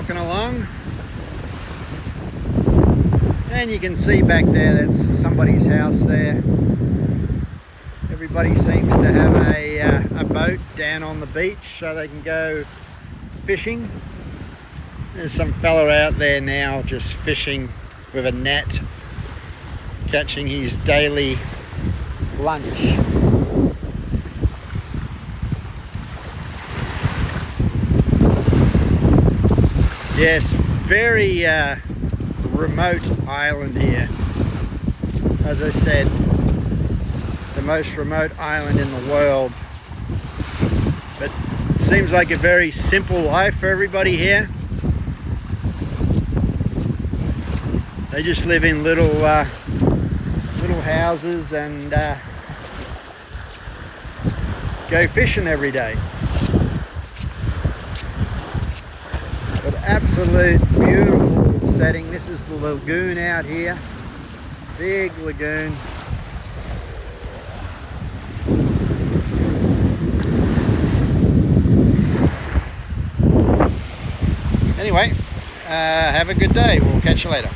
walking along, and you can see back there that's somebody's house there. Everybody seems to have a boat down on the beach so they can go fishing. There's some fella out there now just fishing with a net, catching his daily lunch. Yes, very remote island here. As I said, the most remote island in the world. But it seems like a very simple life for everybody here. They just live in little houses and go fishing every day. But absolute beautiful setting. This is the lagoon out here. Big lagoon. Anyway, have a good day. We'll catch you later.